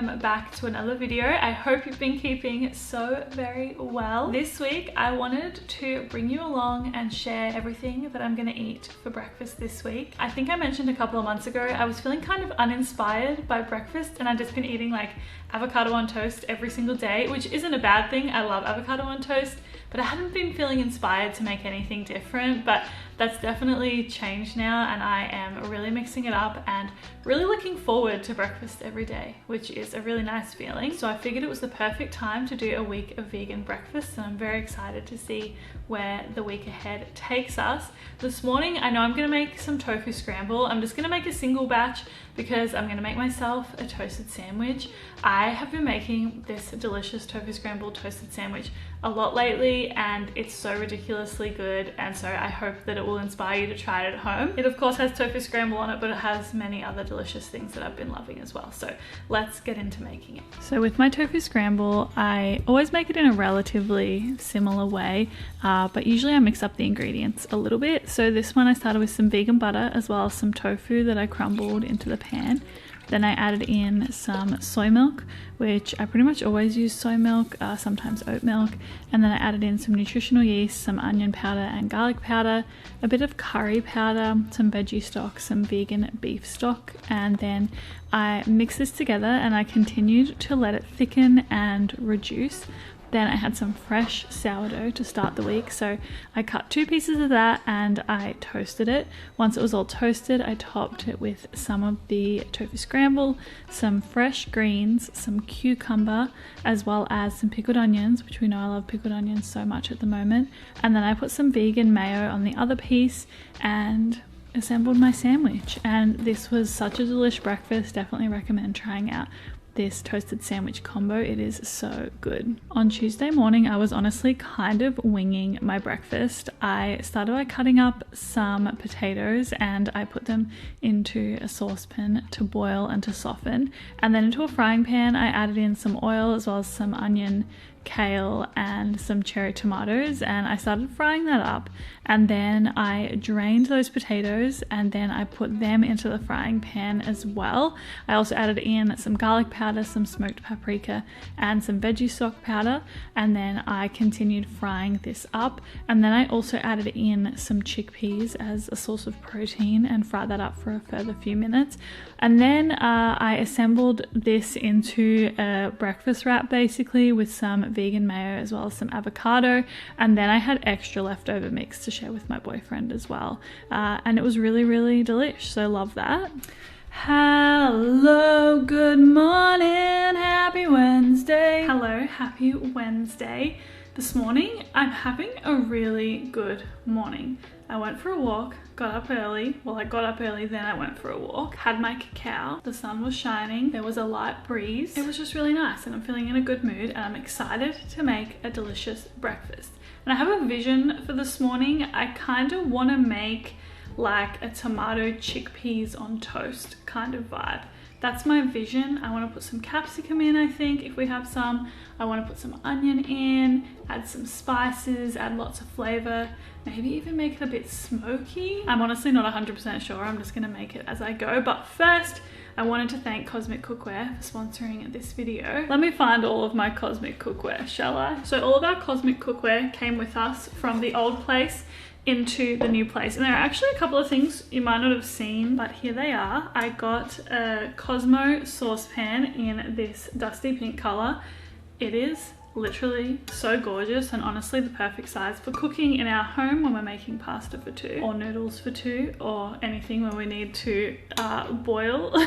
welcome back to another video. I hope you've been keeping so very well. This week I wanted to bring you along and share everything that I'm gonna eat for breakfast this week. I think I mentioned a couple of months ago I was feeling kind of uninspired by breakfast and I'd just been eating like avocado on toast every single day, which isn't a bad thing. I love avocado on toast, but I hadn't been feeling inspired to make anything different. But that's definitely changed now and I am really mixing it up and really looking forward to breakfast every day, which is a really nice feeling. So I figured it was the perfect time to do a week of vegan breakfast, and I'm very excited to see where the week ahead takes us. This morning I know I'm gonna make some tofu scramble. I'm just gonna make a single batch because I'm gonna make myself a toasted sandwich. I have been making this delicious tofu scramble toasted sandwich a lot lately and it's so ridiculously good, and so I hope that it will inspire you to try it at home. It of course has tofu scramble on it, but it has many other delicious things that I've been loving as well. So let's get into making it. So with my tofu scramble, I always make it in a relatively similar way, but usually I mix up the ingredients a little bit. So this one I started with some vegan butter as well as some tofu that I crumbled into the pan. Then I added in some soy milk, which I pretty much always use soy milk, sometimes oat milk. And then I added in some nutritional yeast, some onion powder and garlic powder, a bit of curry powder, some veggie stock, some vegan beef stock. And then I mixed this together and I continued to let it thicken and reduce. Then I had some fresh sourdough to start the week, so I cut 2 pieces of that and I toasted it. Once it was all toasted, I topped it with some of the tofu scramble, some fresh greens, some cucumber, as well as some pickled onions, which we know I love pickled onions so much at the moment. And then I put some vegan mayo on the other piece and assembled my sandwich. And this was such a delish breakfast. Definitely recommend trying out this toasted sandwich combo. It is so good. On Tuesday morning, I was honestly kind of winging my breakfast. I started by cutting up some potatoes and I put them into a saucepan to boil and to soften. And then into a frying pan, I added in some oil as well as some onion, kale and some cherry tomatoes, and I started frying that up. And then I drained those potatoes and then I put them into the frying pan as well. I also added in some garlic powder, some smoked paprika and some veggie stock powder, and then I continued frying this up. And then I also added in some chickpeas as a source of protein and fried that up for a further few minutes. And then I assembled this into a breakfast wrap basically with some vegan mayo as well as some avocado, and then I had extra leftover mix to share with my boyfriend as well, and it was really delish, so love that. Hello, good morning, happy Wednesday. Hello, happy Wednesday. This morning I'm having a really good morning. I went for a walk, got up early. Well, I got up early, then I went for a walk, had my cacao, the sun was shining, there was a light breeze. It was just really nice and I'm feeling in a good mood and I'm excited to make a delicious breakfast. And I have a vision for this morning. I kind of want to make like a tomato chickpeas on toast kind of vibe. That's my vision. I want to put some capsicum in, I think, if we have some. I want to put some onion in, add some spices, add lots of flavor, maybe even make it a bit smoky. I'm honestly not 100% sure. I'm just going to make it as I go. But first, I wanted to thank Cosmic Cookware for sponsoring this video. Let me find all of my Cosmic Cookware, shall I? So all of our Cosmic Cookware came with us from the old place into the new place, and there are actually a couple of things you might not have seen, but here they are. I got a Cosmo saucepan in this dusty pink color. It is literally so gorgeous and honestly the perfect size for cooking in our home when we're making pasta for 2 or noodles for 2 or anything when we need to boil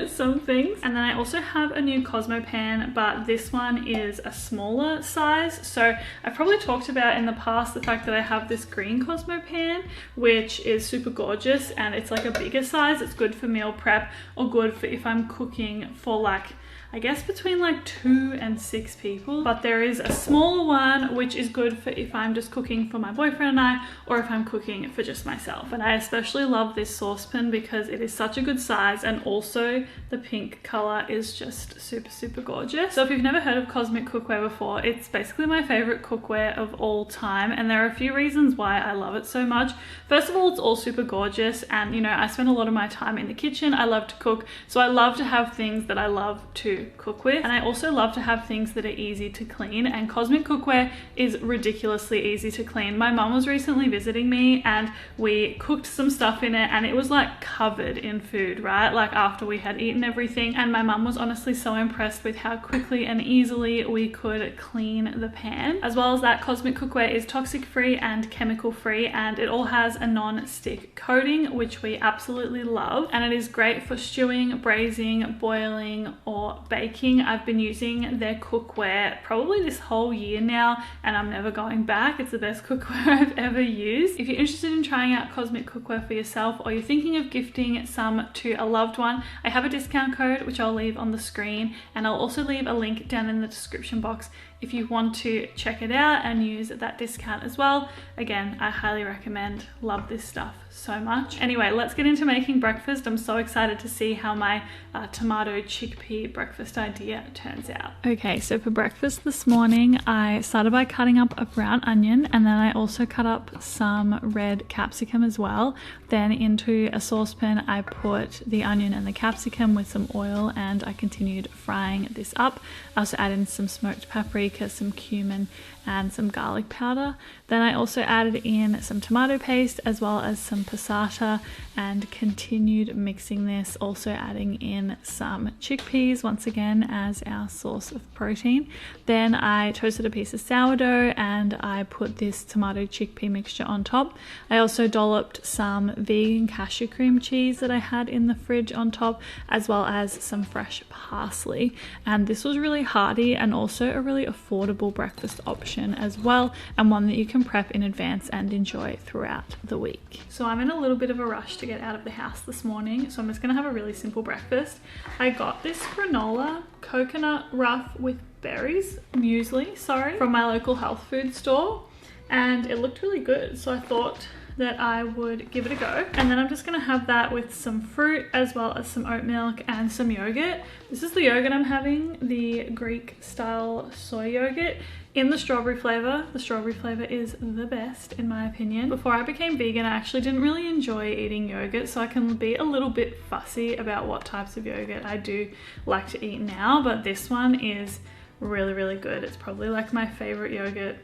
some things. And then I also have a new Cosmo pan, but this one is a smaller size. So I've probably talked about in the past the fact that I have this green Cosmo pan, which is super gorgeous and it's like a bigger size. It's good for meal prep or good for if I'm cooking for like, I guess between like 2 and 6 people. But there is a smaller one which is good for if I'm just cooking for my boyfriend and I, or if I'm cooking for just myself. And I especially love this saucepan because it is such a good size, and also the pink color is just super gorgeous. So if you've never heard of Cosmic Cookware before, it's basically my favorite cookware of all time, and there are a few reasons why I love it so much. First of all, it's all super gorgeous, and you know, I spend a lot of my time in the kitchen. I love to cook, so I love to have things that I love to to cook with. And I also love to have things that are easy to clean, and cosmic cookware is ridiculously easy to clean. My mum was recently visiting me and we cooked some stuff in it and it was like covered in food, right? Like after we had eaten everything, and my mum was honestly so impressed with how quickly and easily we could clean the pan. As well as that, cosmic cookware is toxic free and chemical free, and it all has a non-stick coating, which we absolutely love, and it is great for stewing, braising, boiling or baking. I've been using their cookware probably this whole year now and I'm never going back. It's the best cookware I've ever used. If you're interested in trying out cosmic cookware for yourself, or you're thinking of gifting some to a loved one, I have a discount code which I'll leave on the screen, and I'll also leave a link down in the description box if you want to check it out and use that discount as well. Again, I highly recommend. Love this stuff so much. Anyway, let's get into making breakfast. I'm so excited to see how my tomato chickpea breakfast idea turns out. Okay, so for breakfast this morning, I started by cutting up a brown onion, and then I also cut up some red capsicum as well. Then into a saucepan, I put the onion and the capsicum with some oil, and I continued frying this up. I also added in some smoked paprika, some cumin, and some garlic powder. Then I also added in some tomato paste as well as some passata and continued mixing this, also adding in some chickpeas once again as our source of protein. Then I toasted a piece of sourdough and I put this tomato chickpea mixture on top. I also dolloped some vegan cashew cream cheese that I had in the fridge on top, as well as some fresh parsley. And this was really hearty and also a really affordable breakfast option as well, and one that you can prep in advance and enjoy throughout the week. So I'm in a little bit of a rush to get out of the house this morning, so I'm just gonna have a really simple breakfast. I got this granola coconut ruff with berries, muesli, from my local health food store, and it looked really good, so I thought that I would give it a go. And then I'm just gonna have that with some fruit as well as some oat milk and some yogurt. This is the yogurt I'm having, the Greek style soy yogurt in the strawberry flavor. The strawberry flavor is the best in my opinion. Before I became vegan, I actually didn't really enjoy eating yogurt, so I can be a little bit fussy about what types of yogurt I do like to eat now, but this one is really, really good. It's probably like my favorite yogurt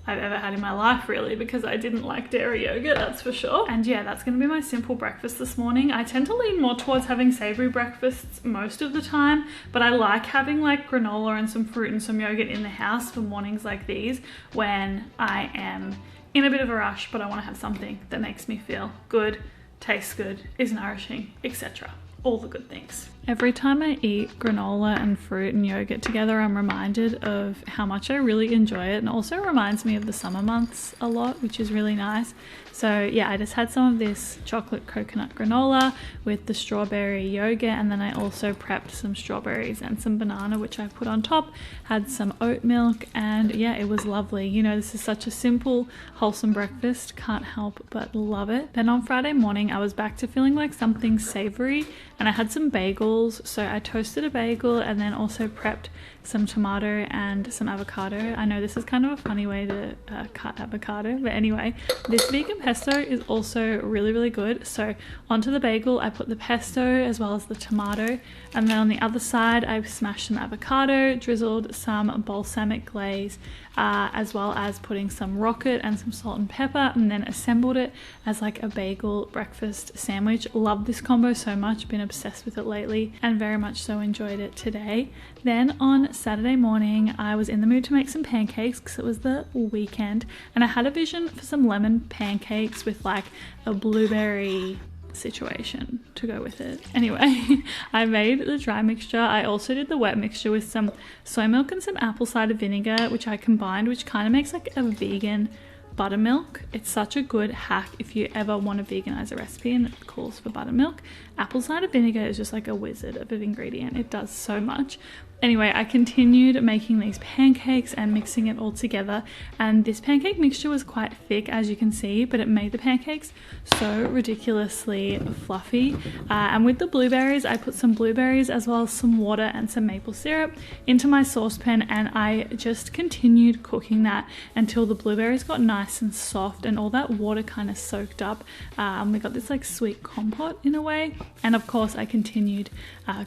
I've ever had in my life, really, because I didn't like dairy yogurt, that's for sure. And yeah, that's gonna be my simple breakfast this morning. I tend to lean more towards having savory breakfasts most of the time, but I like having like granola and some fruit and some yogurt in the house for mornings like these when I am in a bit of a rush, but I wanna have something that makes me feel good, tastes good, is nourishing, etc. All the good things. Every time I eat granola and fruit and yogurt together, I'm reminded of how much I really enjoy it, and also reminds me of the summer months a lot, which is really nice. So yeah, I just had some of this chocolate coconut granola with the strawberry yogurt, and then I also prepped some strawberries and some banana, which I put on top, had some oat milk, and yeah, it was lovely. You know, this is such a simple, wholesome breakfast, can't help but love it. Then on Friday morning, I was back to feeling like something savory, and I had some bagels. So I toasted a bagel and then also prepped some tomato and some avocado. I know this is kind of a funny way to cut avocado, but anyway, this vegan pesto is also really, really good. So onto the bagel, I put the pesto as well as the tomato, and then on the other side, I've smashed some avocado, drizzled some balsamic glaze, as well as putting some rocket and some salt and pepper, and then assembled it as like a bagel breakfast sandwich. Love this combo so much, been obsessed with it lately, and very much so enjoyed it today. Then on Saturday morning, I was in the mood to make some pancakes because it was the weekend, and I had a vision for some lemon pancakes with like a blueberry situation to go with it. Anyway, I made the dry mixture. I also did the wet mixture with some soy milk and some apple cider vinegar, which I combined, which kind of makes like a vegan buttermilk. It's such a good hack if you ever want to veganize a recipe and it calls for buttermilk. Apple cider vinegar is just like a wizard of an ingredient. It does so much. Anyway, I continued making these pancakes and mixing it all together, and this pancake mixture was quite thick, as you can see, but it made the pancakes so ridiculously fluffy. And with the blueberries, I put some blueberries as well as some water and some maple syrup into my saucepan, and I just continued cooking that until the blueberries got nice and soft and all that water kind of soaked up. We got this like sweet compote in a way, and of course I continued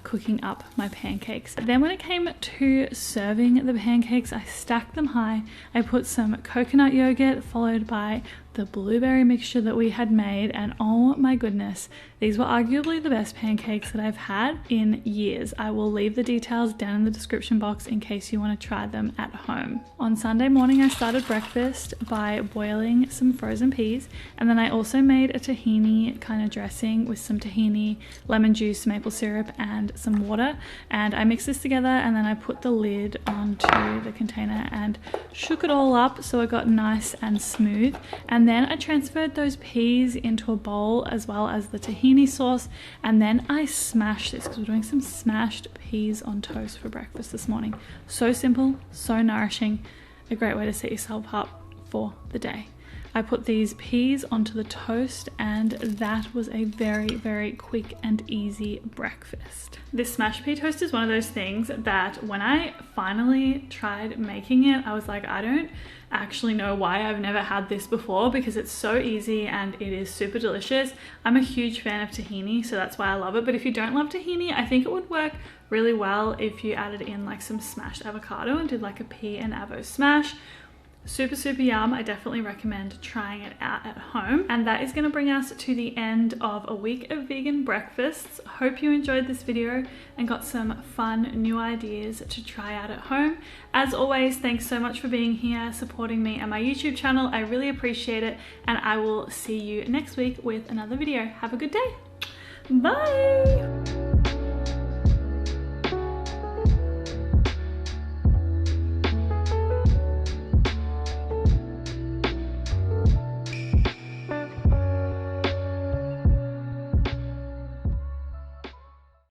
cooking up my pancakes. Then when it came to serving the pancakes, I stacked them high. I put some coconut yogurt followed by the blueberry mixture that we had made, and oh my goodness, these were arguably the best pancakes that I've had in years. I will leave the details down in the description box in case you want to try them at home. On Sunday morning, I started breakfast by boiling some frozen peas, and then I also made a tahini kind of dressing with some tahini, lemon juice, maple syrup, and some water, and I mixed this together, and then I put the lid onto the container and shook it all up so it got nice and smooth. And then I transferred those peas into a bowl as well as the tahini sauce, and then I smashed this because we're doing some smashed peas on toast for breakfast this morning. So simple, so nourishing, a great way to set yourself up for the day. I put these peas onto the toast, and that was a very, very quick and easy breakfast. This smashed pea toast is one of those things that when I finally tried making it, I was like, I don't actually know why I've never had this before, because it's so easy and it is super delicious. I'm a huge fan of tahini, so that's why I love it. But if you don't love tahini, I think it would work really well if you added in like some smashed avocado and did like a pea and avo smash. Super, super yum. I definitely recommend trying it out at home. And that is going to bring us to the end of a week of vegan breakfasts. Hope you enjoyed this video and got some fun new ideas to try out at home. As always, thanks so much for being here, supporting me and my YouTube channel. I really appreciate it, and I will see you next week with another video. Have a good day. Bye.